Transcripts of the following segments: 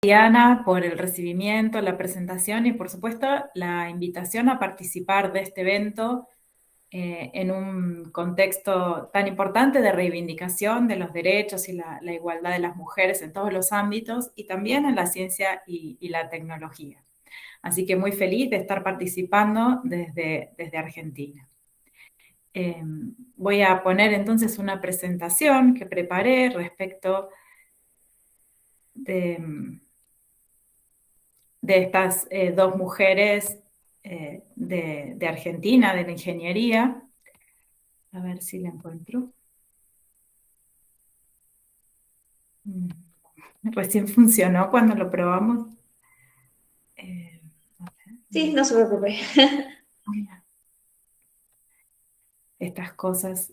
Diana, por el recibimiento, la presentación y, por supuesto, la invitación a participar de este evento en un contexto tan importante de reivindicación de los derechos y la igualdad de las mujeres en todos los ámbitos y también en la ciencia y la tecnología. Así que muy feliz de estar participando desde Argentina. Voy a poner entonces una presentación que preparé respecto de estas dos mujeres de Argentina, de la ingeniería. A ver si la encuentro. Recién funcionó cuando lo probamos. Sí, no se preocupe. Estas cosas.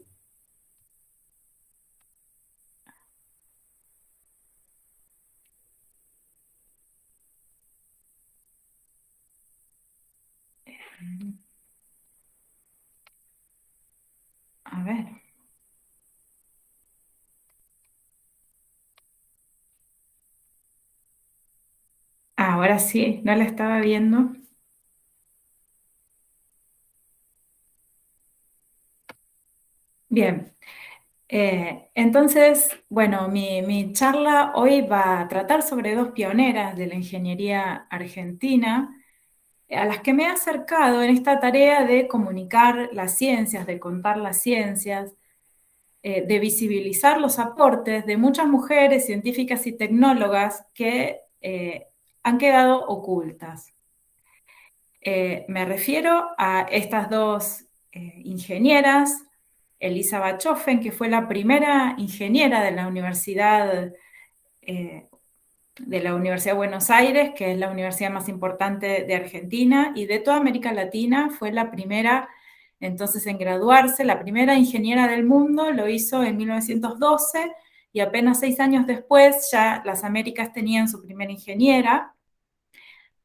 A ver. Ahora sí, no la estaba viendo. Bien. Entonces, bueno, mi charla hoy va a tratar sobre dos pioneras de la ingeniería argentina, a las que me he acercado en esta tarea de comunicar las ciencias, de contar las ciencias, de visibilizar los aportes de muchas mujeres científicas y tecnólogas que han quedado ocultas. Me refiero a estas dos ingenieras, Elisa Bachofen, que fue la primera ingeniera de la Universidad de Buenos Aires, que es la universidad más importante de Argentina y de toda América Latina. Fue la primera entonces en graduarse, la primera ingeniera del mundo, lo hizo en 1912 y apenas 6 años después ya las Américas tenían su primera ingeniera.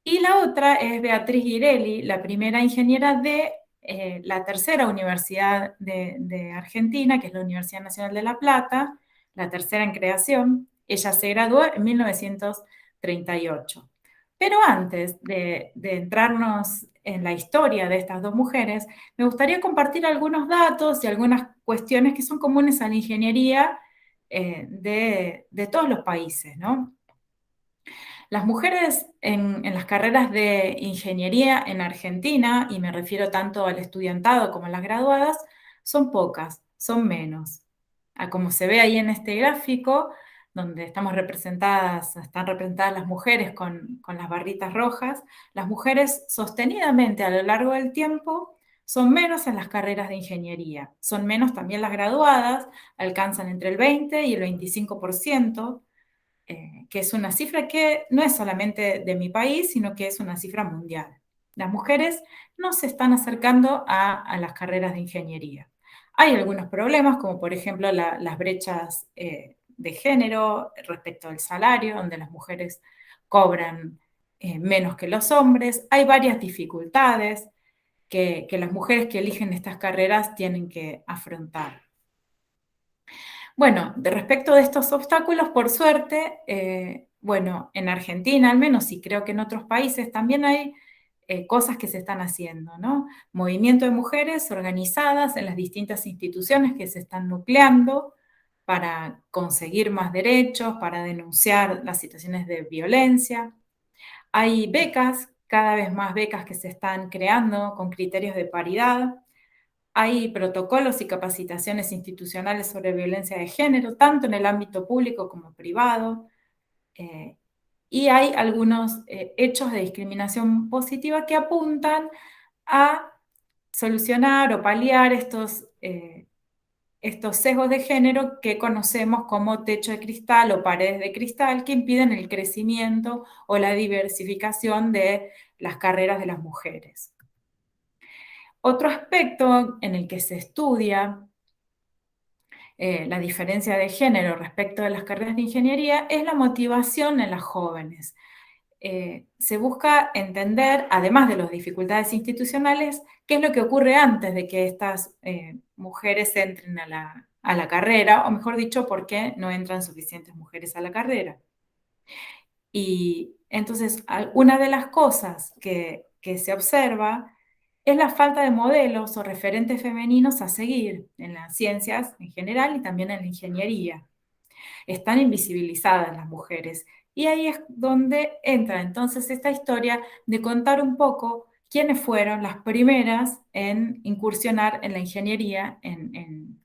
Y la otra es Beatriz Girelli, la primera ingeniera de la tercera universidad de Argentina, que es la Universidad Nacional de La Plata, la tercera en creación. Ella se graduó en 1938. Pero antes de entrarnos en la historia de estas dos mujeres, me gustaría compartir algunos datos y algunas cuestiones que son comunes a la ingeniería de todos los países, ¿no? Las mujeres en las carreras de ingeniería en Argentina, y me refiero tanto al estudiantado como a las graduadas, son pocas, son menos. Como se ve ahí en este gráfico, donde están representadas las mujeres con las barritas rojas, las mujeres sostenidamente a lo largo del tiempo son menos en las carreras de ingeniería, son menos también las graduadas, alcanzan entre el 20 y el 25%, que es una cifra que no es solamente de mi país, sino que es una cifra mundial. Las mujeres no se están acercando a las carreras de ingeniería. Hay algunos problemas, como por ejemplo las brechas de género respecto al salario, donde las mujeres cobran menos que los hombres. Hay varias dificultades que las mujeres que eligen estas carreras tienen que afrontar. Bueno, de respecto de estos obstáculos, por suerte, bueno, en Argentina al menos, y creo que en otros países también hay cosas que se están haciendo, ¿no? Movimiento de mujeres organizadas en las distintas instituciones que se están nucleando para conseguir más derechos, para denunciar las situaciones de violencia. Hay becas, cada vez más becas que se están creando con criterios de paridad. Hay protocolos y capacitaciones institucionales sobre violencia de género, tanto en el ámbito público como privado. Y hay algunos hechos de discriminación positiva que apuntan a solucionar o paliar estos sesgos de género que conocemos como techo de cristal o paredes de cristal, que impiden el crecimiento o la diversificación de las carreras de las mujeres. Otro aspecto en el que se estudia la diferencia de género respecto de las carreras de ingeniería es la motivación en las jóvenes. Se busca entender, además de las dificultades institucionales, qué es lo que ocurre antes de que estas mujeres entren a la carrera, o mejor dicho, por qué no entran suficientes mujeres a la carrera. Y entonces, una de las cosas que se observa es la falta de modelos o referentes femeninos a seguir en las ciencias en general y también en la ingeniería. Están invisibilizadas las mujeres. Y ahí es donde entra entonces esta historia de contar un poco quiénes fueron las primeras en incursionar en la ingeniería en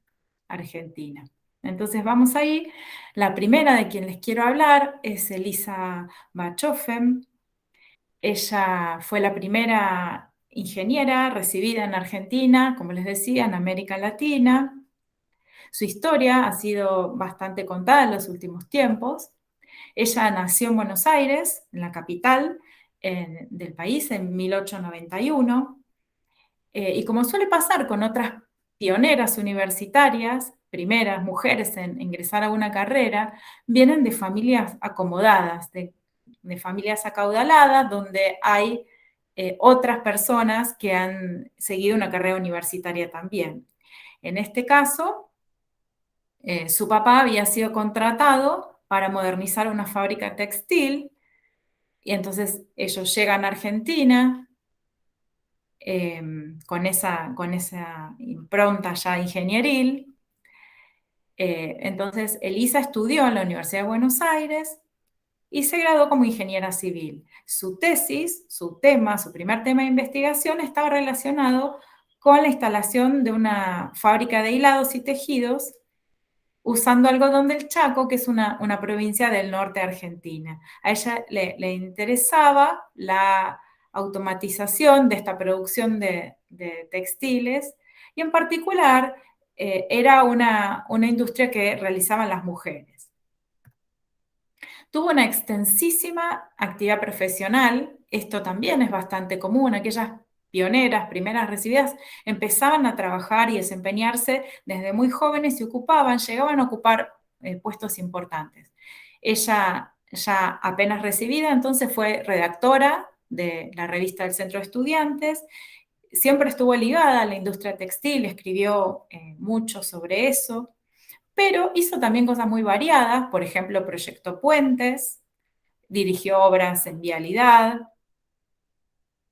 Argentina. Entonces vamos ahí. La primera de quien les quiero hablar es Elisa Bachofen. Ella fue la primera ingeniera recibida en Argentina, como les decía, en América Latina. Su historia ha sido bastante contada en los últimos tiempos. Ella nació en Buenos Aires, en la capital del país, en 1891. Y como suele pasar con otras pioneras universitarias, primeras mujeres en ingresar a una carrera, vienen de familias acomodadas, de familias acaudaladas, donde hay otras personas que han seguido una carrera universitaria también. En este caso, su papá había sido contratado para modernizar una fábrica textil y entonces ellos llegan a Argentina con esa impronta ya ingenieril. Entonces Elisa estudió en la Universidad de Buenos Aires y se graduó como ingeniera civil. Su tesis, su tema, su primer tema de investigación estaba relacionado con la instalación de una fábrica de hilados y tejidos usando algodón del Chaco, que es una provincia del norte de Argentina. A ella le interesaba la automatización de esta producción de textiles y en particular era una industria que realizaban las mujeres. Tuvo una extensísima actividad profesional, esto también es bastante común, aquellas pioneras, primeras recibidas, empezaban a trabajar y desempeñarse desde muy jóvenes y llegaban a ocupar puestos importantes. Ella, ya apenas recibida, entonces fue redactora de la revista del Centro de Estudiantes, siempre estuvo ligada a la industria textil, escribió mucho sobre eso, pero hizo también cosas muy variadas, por ejemplo, proyectó puentes, dirigió obras en vialidad,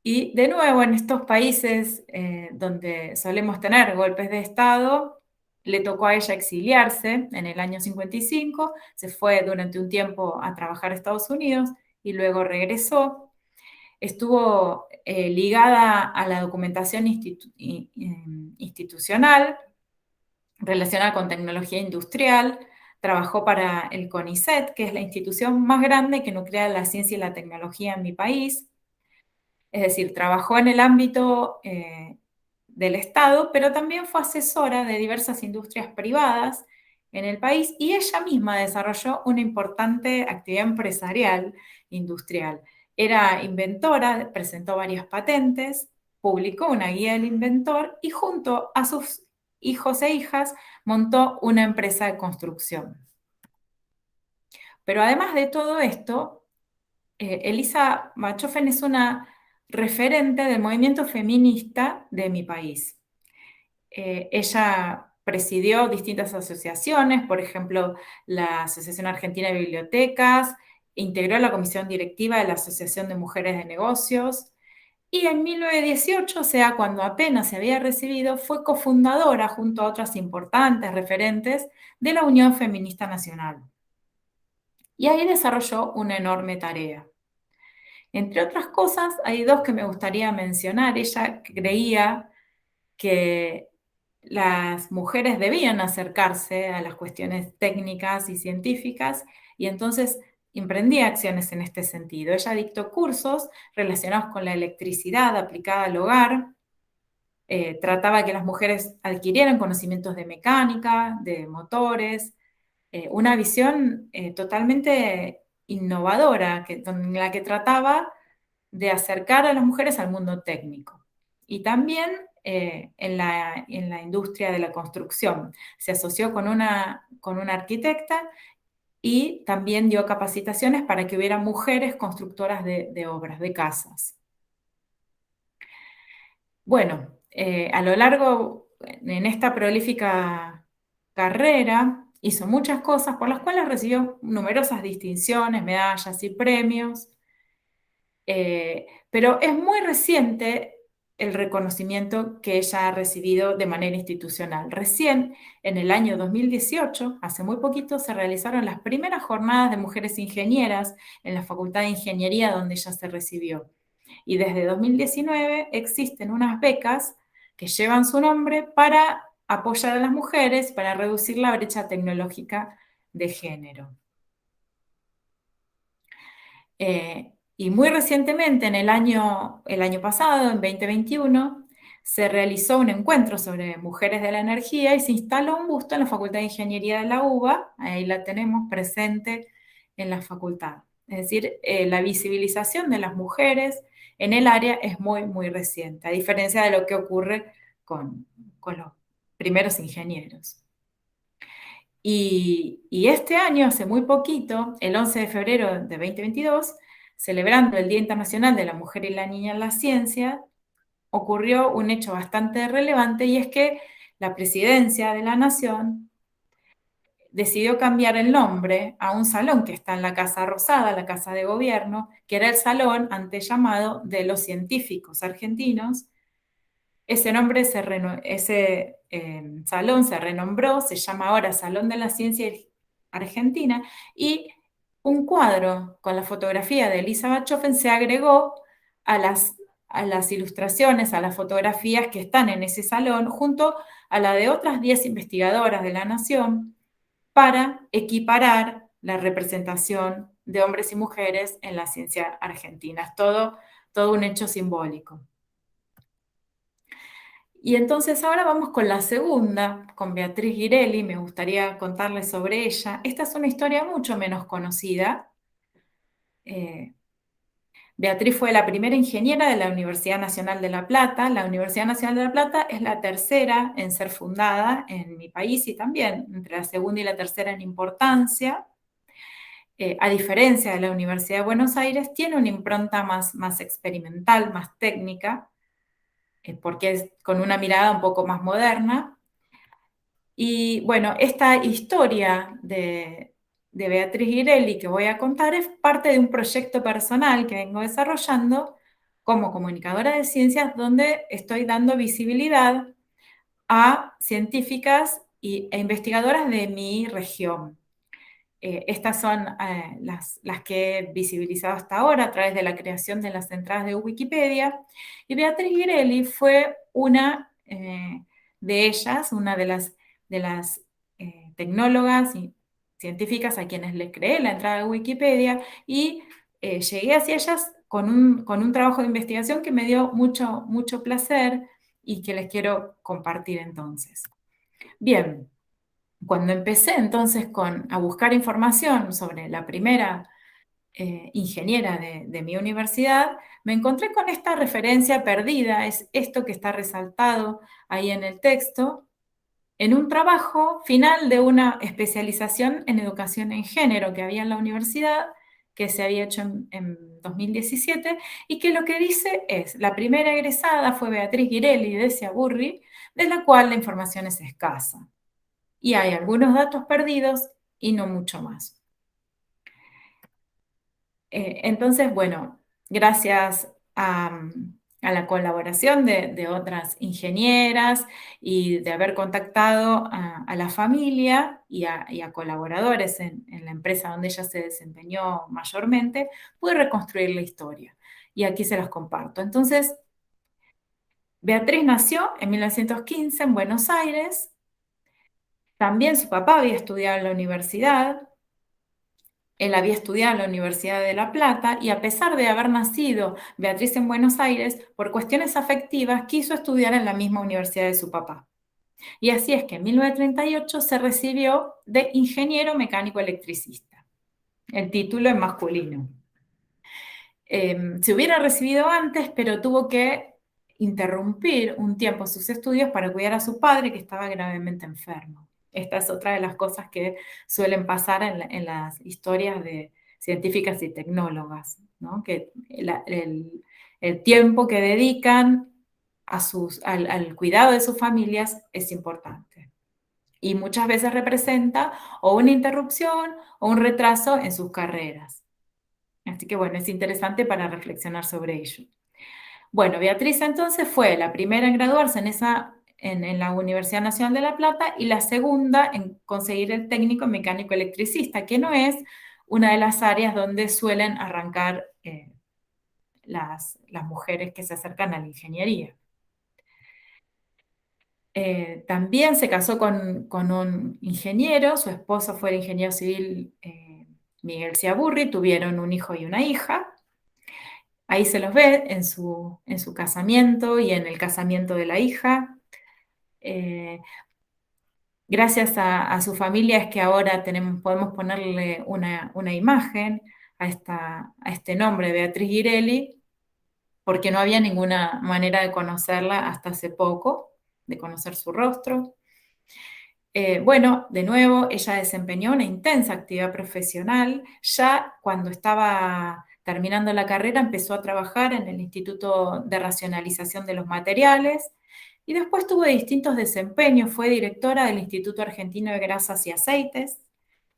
y de nuevo en estos países donde solemos tener golpes de Estado, le tocó a ella exiliarse en el año 55, se fue durante un tiempo a trabajar a Estados Unidos y luego regresó. Estuvo ligada a la documentación institucional, relacionada con tecnología industrial, trabajó para el CONICET, que es la institución más grande que nuclea la ciencia y la tecnología en mi país. Es decir, trabajó en el ámbito del Estado, pero también fue asesora de diversas industrias privadas en el país y ella misma desarrolló una importante actividad empresarial industrial. Era inventora, presentó varias patentes, publicó una guía del inventor y junto a sus hijos e hijas montó una empresa de construcción. Pero además de todo esto, Elisa Bachofen es una referente del movimiento feminista de mi país. Ella presidió distintas asociaciones, por ejemplo, la Asociación Argentina de Bibliotecas, integró la comisión directiva de la Asociación de Mujeres de Negocios, y en 1918, o sea, cuando apenas se había recibido, fue cofundadora junto a otras importantes referentes de la Unión Feminista Nacional. Y ahí desarrolló una enorme tarea. Entre otras cosas, hay dos que me gustaría mencionar. Ella creía que las mujeres debían acercarse a las cuestiones técnicas y científicas y entonces emprendía acciones en este sentido. Ella dictó cursos relacionados con la electricidad aplicada al hogar, trataba que las mujeres adquirieran conocimientos de mecánica, de motores, una visión totalmente innovadora en la que trataba de acercar a las mujeres al mundo técnico. Y también en la industria de la construcción. Se asoció con una arquitecta y también dio capacitaciones para que hubiera mujeres constructoras de obras, de casas. Bueno, a lo largo, en esta prolífica carrera, hizo muchas cosas por las cuales recibió numerosas distinciones, medallas y premios, pero es muy reciente el reconocimiento que ella ha recibido de manera institucional. Recién, en el año 2018, hace muy poquito, se realizaron las primeras jornadas de mujeres ingenieras en la Facultad de Ingeniería donde ella se recibió. Y desde 2019 existen unas becas que llevan su nombre para apoyar a las mujeres, para reducir la brecha tecnológica de género. Y muy recientemente, el año pasado, en 2021, se realizó un encuentro sobre mujeres de la energía y se instaló un busto en la Facultad de Ingeniería de la UBA, ahí la tenemos presente en la facultad. Es decir, la visibilización de las mujeres en el área es muy, muy reciente, a diferencia de lo que ocurre con los primeros ingenieros. Y este año, hace muy poquito, el 11 de febrero de 2022, celebrando el Día Internacional de la Mujer y la Niña en la Ciencia, ocurrió un hecho bastante relevante y es que la Presidencia de la Nación decidió cambiar el nombre a un salón que está en la Casa Rosada, la Casa de Gobierno, que era el salón antes llamado de los científicos argentinos. Ese nombre, ese salón se renombró, se llama ahora Salón de la Ciencia Argentina, y un cuadro con la fotografía de Elisa Bachofen se agregó a las ilustraciones, a las fotografías que están en ese salón, junto a la de otras 10 investigadoras de la Nación, para equiparar la representación de hombres y mujeres en la ciencia argentina. Es todo un hecho simbólico. Y entonces ahora vamos con la segunda, con Beatriz Ghirelli. Me gustaría contarles sobre ella. Esta es una historia mucho menos conocida. Beatriz fue la primera ingeniera de la Universidad Nacional de La Plata. La Universidad Nacional de La Plata es la tercera en ser fundada en mi país y también entre la segunda y la tercera en importancia. A diferencia de la Universidad de Buenos Aires, tiene una impronta más experimental, más técnica, porque es con una mirada un poco más moderna. Y bueno, esta historia de Beatriz Ghirelli que voy a contar es parte de un proyecto personal que vengo desarrollando como comunicadora de ciencias, donde estoy dando visibilidad a científicas e investigadoras de mi región. Estas son las que he visibilizado hasta ahora a través de la creación de las entradas de Wikipedia. Y Beatriz Ghirelli fue una de ellas, una de las tecnólogas y científicas a quienes les creé la entrada de Wikipedia, y llegué hacia ellas con un trabajo de investigación que me dio mucho, mucho placer y que les quiero compartir entonces. Bien. Cuando empecé entonces a buscar información sobre la primera ingeniera de mi universidad, me encontré con esta referencia perdida, es esto que está resaltado ahí en el texto, en un trabajo final de una especialización en educación en género que había en la universidad, que se había hecho en 2017, y que lo que dice es: la primera egresada fue Beatriz Ghirelli de Sciaburri, de la cual la información es escasa. Y hay algunos datos perdidos y no mucho más. Entonces, bueno, gracias a la colaboración de otras ingenieras y de haber contactado a la familia y a colaboradores en la empresa donde ella se desempeñó mayormente, pude reconstruir la historia. Y aquí se las comparto. Entonces, Beatriz nació en 1915 en Buenos Aires. También su papá había estudiado en la universidad. Él había estudiado en la Universidad de La Plata y, a pesar de haber nacido Beatriz en Buenos Aires, por cuestiones afectivas quiso estudiar en la misma universidad de su papá. Y así es que en 1938 se recibió de ingeniero mecánico electricista. El título es masculino. Se hubiera recibido antes, pero tuvo que interrumpir un tiempo sus estudios para cuidar a su padre, que estaba gravemente enfermo. Esta es otra de las cosas que suelen pasar en las historias de científicas y tecnólogas, ¿no? Que el tiempo que dedican al cuidado de sus familias es importante. y muchas veces representa o una interrupción o un retraso en sus carreras. Así que bueno, es interesante para reflexionar sobre ello. Bueno, Beatriz entonces fue la primera en graduarse en la Universidad Nacional de La Plata y la segunda en conseguir el técnico en mecánico electricista, que no es una de las áreas donde suelen arrancar las mujeres que se acercan a la ingeniería. También se casó con un ingeniero, su esposo fue el ingeniero civil Miguel Ciaburri, tuvieron un hijo y una hija. Ahí se los ve en su casamiento y en el casamiento de la hija. Eh, Gracias a su familia es que ahora podemos ponerle una imagen a este nombre, Beatriz Girelli, porque no había ninguna manera de conocerla hasta hace poco, de conocer su rostro. Bueno, de nuevo, ella desempeñó una intensa actividad profesional. Ya cuando estaba terminando la carrera empezó a trabajar en el Instituto de Racionalización de los Materiales y después tuvo distintos desempeños. Fue directora del Instituto Argentino de Grasas y Aceites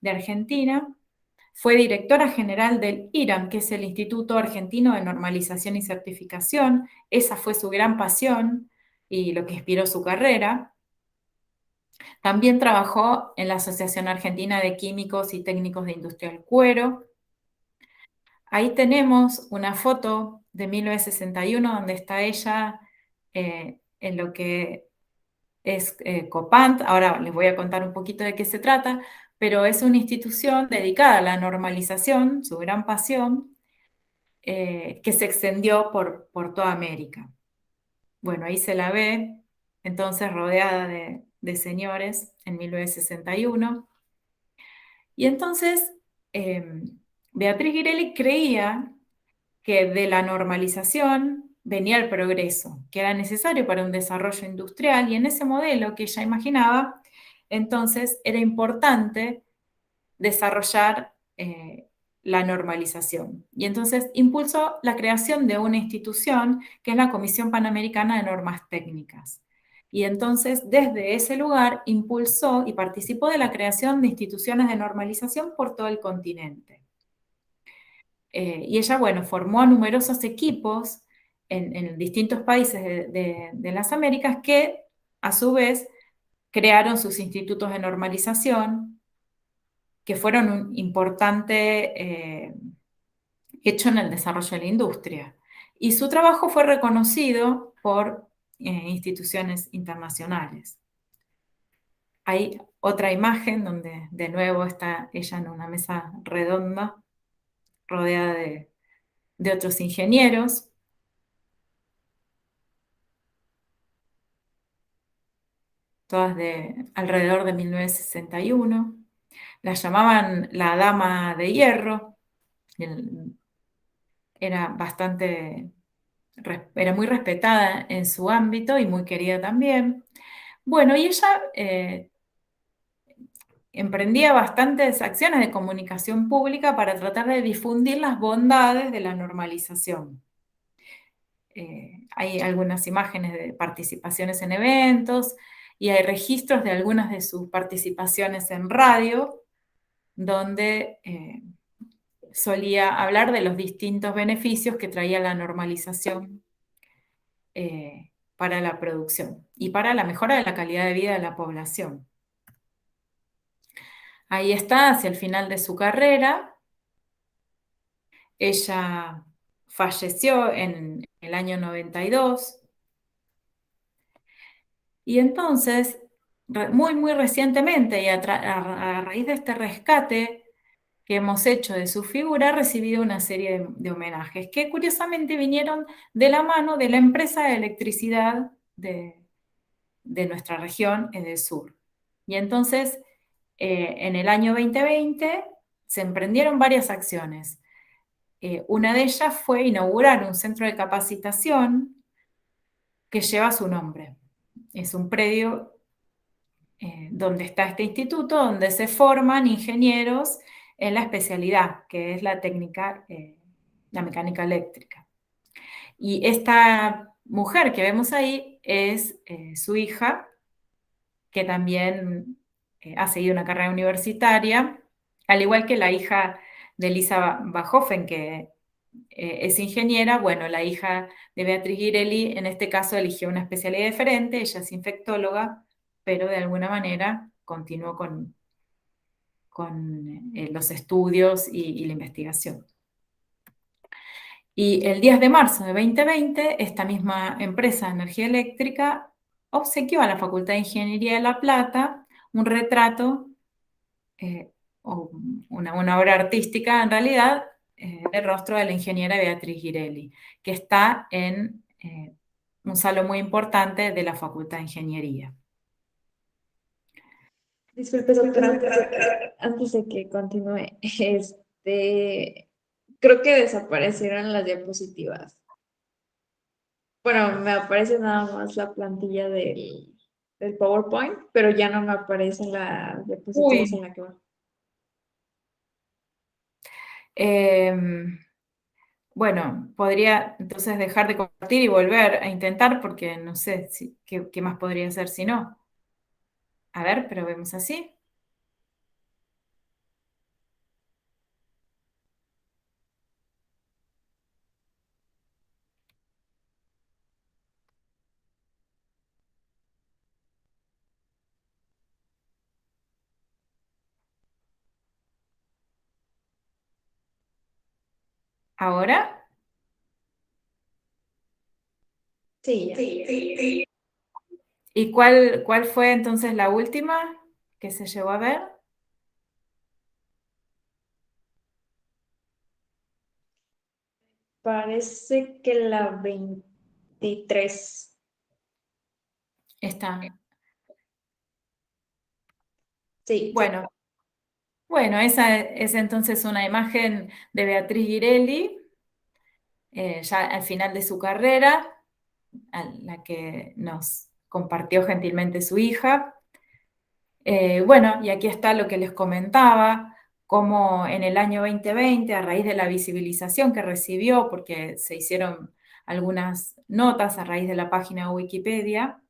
de Argentina. Fue directora general del IRAM, que es el Instituto Argentino de Normalización y Certificación. Esa fue su gran pasión y lo que inspiró su carrera. También trabajó en la Asociación Argentina de Químicos y Técnicos de Industria del Cuero. Ahí tenemos una foto de 1961 donde está ella en lo que es Copant. Ahora les voy a contar un poquito de qué se trata, pero es una institución dedicada a la normalización, su gran pasión, que se extendió por toda América. Bueno, ahí se la ve, entonces rodeada de señores en 1961. Y entonces, Beatriz Girelli creía que de la normalización venía el progreso, que era necesario para un desarrollo industrial, y en ese modelo que ella imaginaba, entonces era importante desarrollar la normalización. Y entonces impulsó la creación de una institución que es la Comisión Panamericana de Normas Técnicas. Y entonces desde ese lugar impulsó y participó de la creación de instituciones de normalización por todo el continente. Y ella, bueno, formó a numerosos equipos en distintos países de las Américas que a su vez crearon sus institutos de normalización, que fueron un importante hecho en el desarrollo de la industria. Y su trabajo fue reconocido por instituciones internacionales. Hay otra imagen donde de nuevo está ella en una mesa redonda, rodeada de otros ingenieros. Todas de alrededor de 1961. La llamaban la Dama de Hierro. Era era muy respetada en su ámbito y muy querida también. Bueno, y ella emprendía bastantes acciones de comunicación pública para tratar de difundir las bondades de la normalización. Hay algunas imágenes de participaciones en eventos y hay registros de algunas de sus participaciones en radio, donde solía hablar de los distintos beneficios que traía la normalización para la producción y para la mejora de la calidad de vida de la población. Ahí está, hacia el final de su carrera. Ella falleció en el año 92. Y entonces, muy recientemente, y a raíz de este rescate que hemos hecho de su figura, ha recibido una serie de homenajes que curiosamente vinieron de la mano de la empresa de electricidad de nuestra región, en el sur. Y entonces, en el año 2020 se emprendieron varias acciones. Una de ellas fue inaugurar un centro de capacitación que lleva su nombre. Es un predio donde está este instituto, donde se forman ingenieros en la especialidad, que es la técnica, la mecánica eléctrica. Y esta mujer que vemos ahí es su hija, que también ha seguido una carrera universitaria, al igual que la hija de Elisa Bajofen, que es ingeniera. Bueno, la hija de Beatriz Girelli en este caso eligió una especialidad diferente, ella es infectóloga, pero de alguna manera continuó con los estudios y la investigación. Y el 10 de marzo de 2020, esta misma empresa de energía eléctrica obsequió a la Facultad de Ingeniería de La Plata un retrato o una obra artística en realidad del rostro de la ingeniera Beatriz Girelli, que está en un salón muy importante de la Facultad de Ingeniería. Disculpe, doctora, antes de que continúe, creo que desaparecieron las diapositivas. Bueno, me aparece nada más la plantilla del PowerPoint, pero ya no me aparecen las diapositivas Uy. en la que va. Bueno, podría entonces dejar de compartir y volver a intentar porque no sé qué más podría hacer si no. A ver, pero vemos así. Ahora. Sí, ya. ¿Y cuál fue entonces la última que se llegó a ver? Parece que la 23. Está. Sí. Bueno, esa es entonces una imagen de Beatriz Girelli, ya al final de su carrera, a la que nos compartió gentilmente su hija. Bueno, y aquí está lo que les comentaba, cómo en el año 2020, a raíz de la visibilización que recibió, porque se hicieron algunas notas a raíz de la página de Wikipedia,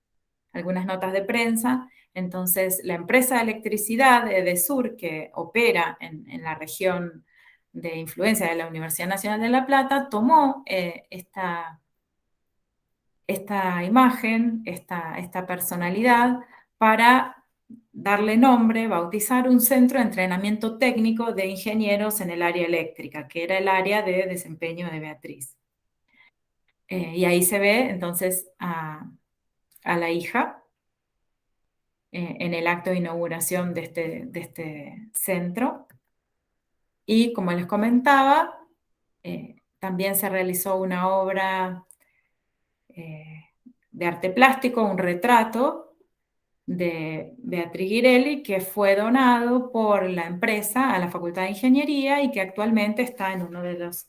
algunas notas de prensa, entonces la empresa de electricidad de EDESUR, que opera en la región de influencia de la Universidad Nacional de La Plata, tomó esta imagen, esta personalidad, para darle nombre, bautizar un centro de entrenamiento técnico de ingenieros en el área eléctrica, que era el área de desempeño de Beatriz. Y ahí se ve entonces a la hija en el acto de inauguración de este centro. Y como les comentaba, también se realizó una obra de arte plástico, un retrato de Beatriz Girelli, que fue donado por la empresa a la Facultad de Ingeniería y que actualmente está en uno de los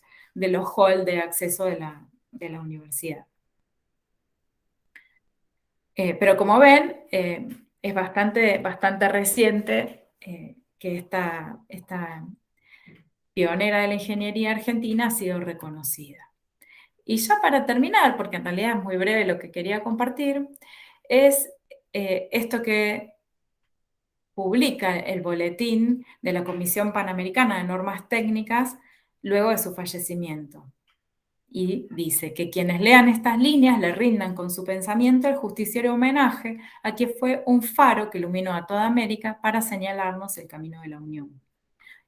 halls de acceso de la universidad. Pero como ven, es bastante reciente que esta pionera de la ingeniería argentina ha sido reconocida. Y ya para terminar, porque en realidad es muy breve lo que quería compartir, es esto que publica el boletín de la Comisión Panamericana de Normas Técnicas luego de su fallecimiento. Y dice que quienes lean estas líneas le rindan con su pensamiento el justiciero homenaje a quien fue un faro que iluminó a toda América para señalarnos el camino de la unión.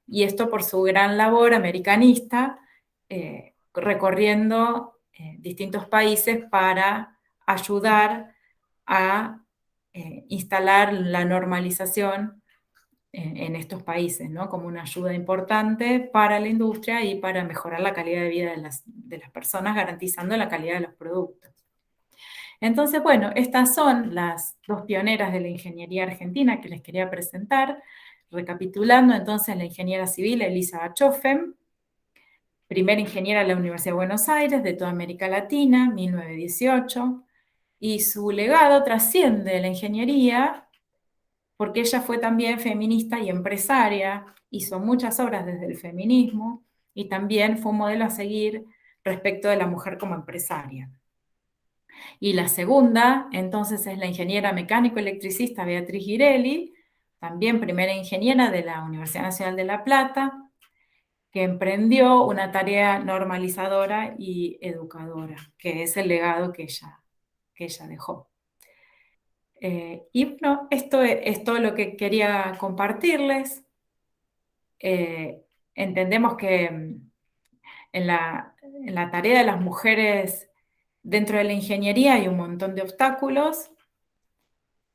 Y esto por su gran labor americanista, recorriendo distintos países para ayudar a instalar la normalización en estos países, ¿no? Como una ayuda importante para la industria y para mejorar la calidad de vida de las personas, garantizando la calidad de los productos. Entonces, bueno, estas son las dos pioneras de la ingeniería argentina que les quería presentar. Recapitulando, entonces, la ingeniera civil Elisa Bachofen, primera ingeniera de la Universidad de Buenos Aires, de toda América Latina, 1918, y su legado trasciende la ingeniería porque ella fue también feminista y empresaria, hizo muchas obras desde el feminismo y también fue un modelo a seguir respecto de la mujer como empresaria. Y la segunda, entonces, es la ingeniera mecánico-electricista Beatriz Girelli, también primera ingeniera de la Universidad Nacional de La Plata, que emprendió una tarea normalizadora y educadora, que es el legado que ella dejó. Y bueno, esto es todo lo que quería compartirles. Entendemos que en la tarea de las mujeres dentro de la ingeniería hay un montón de obstáculos,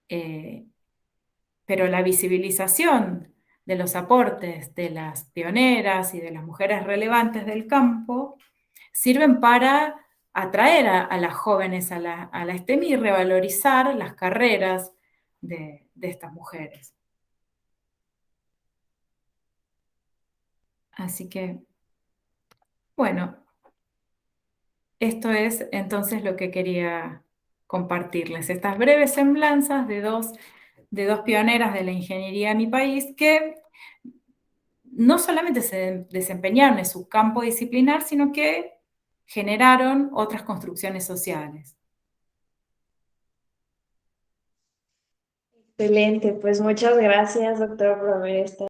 eh, pero la visibilización de los aportes de las pioneras y de las mujeres relevantes del campo sirven para atraer a las jóvenes a la STEM y revalorizar las carreras de estas mujeres. Así que, bueno, esto es entonces lo que quería compartirles, estas breves semblanzas de dos pioneras de la ingeniería de mi país que no solamente se desempeñaron en su campo disciplinar, sino que generaron otras construcciones sociales. Excelente, pues muchas gracias, doctor, por haber estado